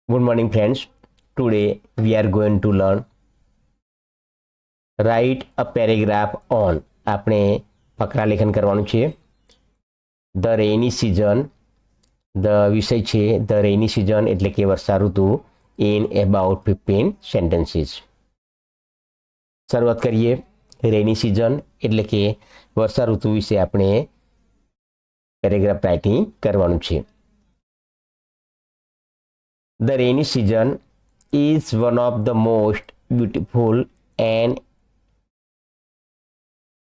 Good morning, friends. Today we are going to learn write a paragraph on. આપણે ફકરા લેખન કરવાનું છે. The rainy season. The વિષય છે ધ રેની સિઝન એટલે કે વર્ષા ઋતુ ઇન અબાઉટ 15 સેન્ટેન્સીસ. શરૂઆત કરીએ. રેની સિઝન એટલે કે વર્ષા ઋતુ વિશે આપણે પેરેગ્રાફ રાઇટિંગ કરવાનું છે. The rainy season is one of the most beautiful and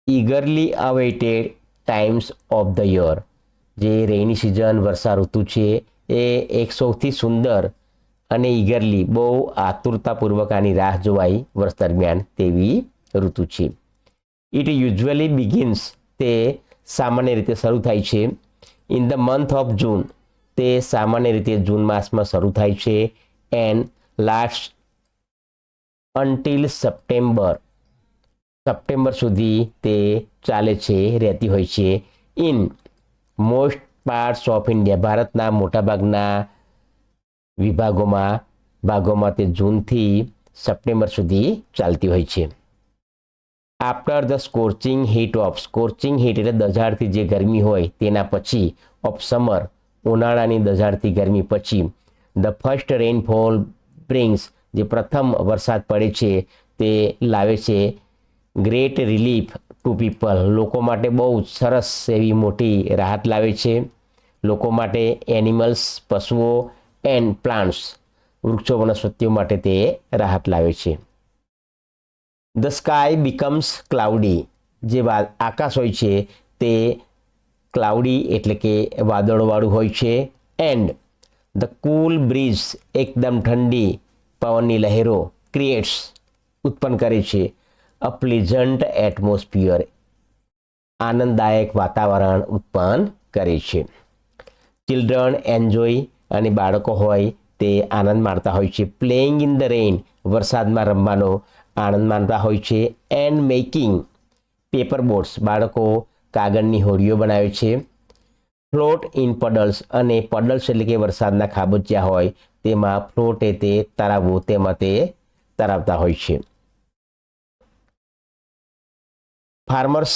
eagerly awaited times of the year. જે રેની સિઝન વર્ષા ઋતુ છે એ એક સૌથી સુંદર અને ઈગરલી બહુ આતુરતાપૂર્વક આની રાહ જોવાય વર્ષ દરમિયાન તેવી ઋતુ છે. ઇટ યુઝ્યુઅલી બિગિન્સ તે સામાન્ય રીતે શરૂ થાય છે in the month of June તે સામાન્ય રીતે જૂન માસમાં શરૂ થાય છે એન્ડ લાસ્ટ અન્ટિલ સપ્ટેમ્બર સુધી તે ચાલે છે રહેતી હોય છે. In most parts of India ભારતના મોટાભાગના ભાગોમાં તે જૂનથી સપ્ટેમ્બર સુધી ચાલતી હોય છે. આફ્ટર ધ સ્કોર્ચિંગ હીટ એટલે દઝાડથી જે ગરમી હોય તેના પછી ઓફ સમર ઉનાળાની દઝાડથી ગરમી પછી ધ ફર્સ્ટ રેનફોલ બ્રિંગ્સ જે પ્રથમ વરસાદ પડે છે તે લાવે છે ગ્રેટ રિલીફ ટુ પીપલ લોકો માટે બહુ સરસ એવી મોટી રાહત લાવે છે. લોકો માટે એનિમલ્સ પશુઓ એન્ડ પ્લાન્ટ્સ વૃક્ષો વનસ્પતિઓ માટે તે રાહત લાવે છે. ધ સ્કાય બીકમ્સ ક્લાઉડી જે આકાશ હોય છે તે ક્લાઉડી એટલે કે વાદળોવાળું હોય છે. એન્ડ ધ કૂલ બ્રીઝ એકદમ ઠંડી પવનની લહેરો ક્રિએટ્સ ઉત્પન્ન કરે છે અ પ્લીઝન્ટ એટમોસ્ફિયર આનંદદાયક વાતાવરણ ઉત્પન્ન કરે છે. ચિલ્ડ્રન એન્જોય અને બાળકો હોય તે આનંદ માણતા હોય છે. પ્લેઇંગ ઇન ધ રેઇન વરસાદમાં રમવાનો આનંદ માણતા હોય છે. એન્ડ મેકિંગ પેપર બોટ્સ બાળકો કાગળની હોડીઓ બનાવે છે. ફ્લોટ ઇન પડલ્સ અને પડલ્સ એટલે કે વરસાદના ખાબોચિયા હોય તેમાં ફ્લોટ એ તે તરાવવું તેમાં તે તરાવતા હોય છે. ફાર્મર્સ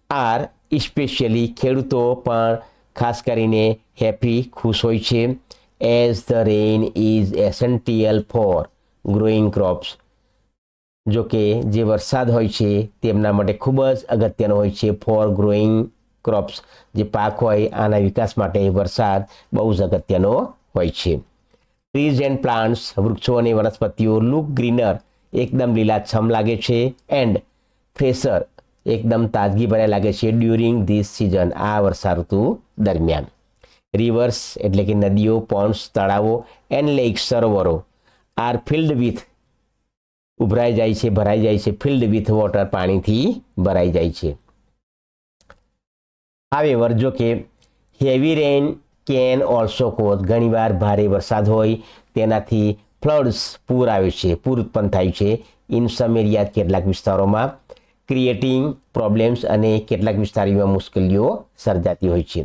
આર સ્પેશિયલી ખેડૂતો પણ ખાસ કરીને હેપી ખુશ હોય છે as the rain is essential for growing crops જો કે જે વરસાદ હોય છે તેમના માટે ખૂબ જ અગત્યનો હોય છે ફોર ગ્રોઈંગ ક્રોપ્સ જે પાક હોય આના વિકાસ માટે વરસાદ બહુ જ અગત્યનો હોય છે. ટ્રીઝ એન્ડ પ્લાન્ટ્સ વૃક્ષો અને વનસ્પતિઓ લુક ગ્રીનર એકદમ લીલાછમ લાગે છે એન્ડ ફ્રેશર એકદમ તાજગી ભર્યા લાગે છે ડ્યુરિંગ ધીસ સિઝન આ વર્ષા ઋતુ દરમિયાન. રિવર્સ એટલે કે નદીઓ પોન્ડ્સ તળાવો એન્ડ લેક્સ સરોવરો આર ફિલ્ડ વિથ ઉભરાઈ જાય છે ભરાઈ જાય છે ફિલ્ડ વિથ વોટર પાણીથી ભરાઈ જાય છે. હાવેવર જો કે heavy rain can also cause ઘણીવાર ભારે વરસાદ હોય તેનાથી ફ્લડ્સ પૂર આવે છે પૂર ઉત્પન્ન થાય છે ઇન સમ એરિયા કેટલાક વિસ્તારોમાં ક્રિએટિંગ પ્રોબ્લેમ્સ અને કેટલાક વિસ્તારોમાં મુશ્કેલીઓ સર્જાતી હોય છે.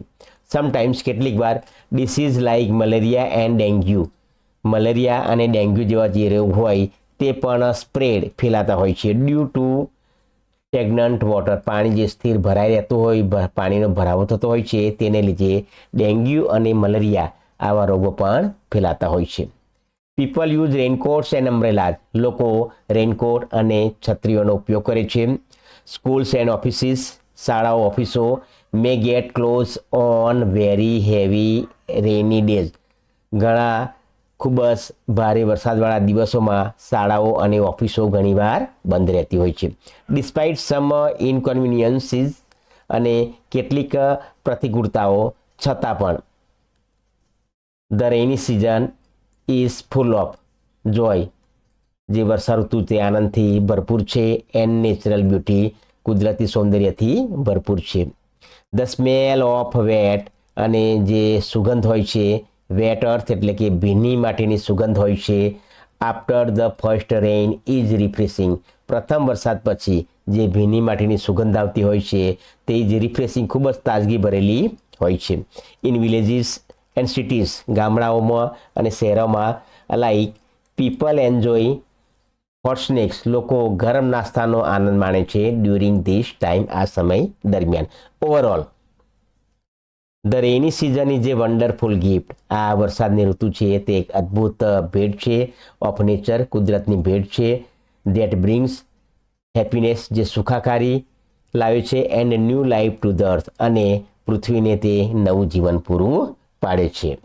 સમટાઇમ્સ કેટલીક વાર disease like malaria and dengue malaria અને ડેન્ગ્યુ જેવા જે રોગ હોય તે પણ સ્પ્રેડ ફેલાતા હોય છે ડ્યુ ટુ સ્ટેગ્નન્ટ વોટર પાણી જે સ્થિર ભરાઈ રહેતું હોય પાણીનો ભરાવો થતો હોય છે તેને લીધે ડેન્ગ્યુ અને મલેરિયા આવા રોગો પણ ફેલાતા હોય છે. પીપલ યુઝ રેનકોટ્સ એન્ડ અમ્બ્રેલાઝ લોકો રેનકોટ અને છત્રીઓનો ઉપયોગ કરે છે. સ્કૂલ્સ એન્ડ ઓફિસીસ શાળાઓ ઓફિસો may get close on very heavy rainy days ઘણા ખૂબ જ ભારે વરસાદવાળા દિવસોમાં શાળાઓ અને ઓફિસો ઘણીવાર બંધ રહેતી હોય છે. ડિસ્પાઇટ સમ ઇનકન્વિનિયન્સીસ અને કેટલીક પ્રતિકૂળતાઓ છતાં પણ the rainy season is full of joy જે વર્ષા ઋતુ તે આનંદથી ભરપૂર છે એન્ડ નેચરલ બ્યુટી કુદરતી સૌંદર્યથી ભરપૂર છે. ધ સ્મેલ ઓફ વેટ અને જે સુગંધ હોય છે વેટ અર્થ એટલે કે ભીની માટીની સુગંધ હોય છે. After the first rain is refreshing પ્રથમ વરસાદ પછી જે ભીની માટીની સુગંધ આવતી હોય છે તે જ રિફ્રેશિંગ ખૂબ જ તાજગી ભરેલી હોય છે. ઇન વિલેજીસ એન્ડ સિટીઝ ગામડાઓમાં અને શહેરોમાં like people enjoy hot snacks, લોકો ગરમ નાસ્તાનો આનંદ માણે છે ડ્યુરિંગ ધીસ ટાઈમ, આ સમય દરમિયાન. Overall the rainy season is A wonderful gift. આ વરસાદની ઋતુ છે તે એક અદ્ભુત ભેટ છે ઓફ નેચર, કુદરતની ભેટ છે. ધેટ બ્રિંગ્સ હેપીનેસ, જે સુખાકારી લાવે છે, and new life to the earth, અને પૃથ્વીને તે નવું જીવન પૂરું પાડે છે.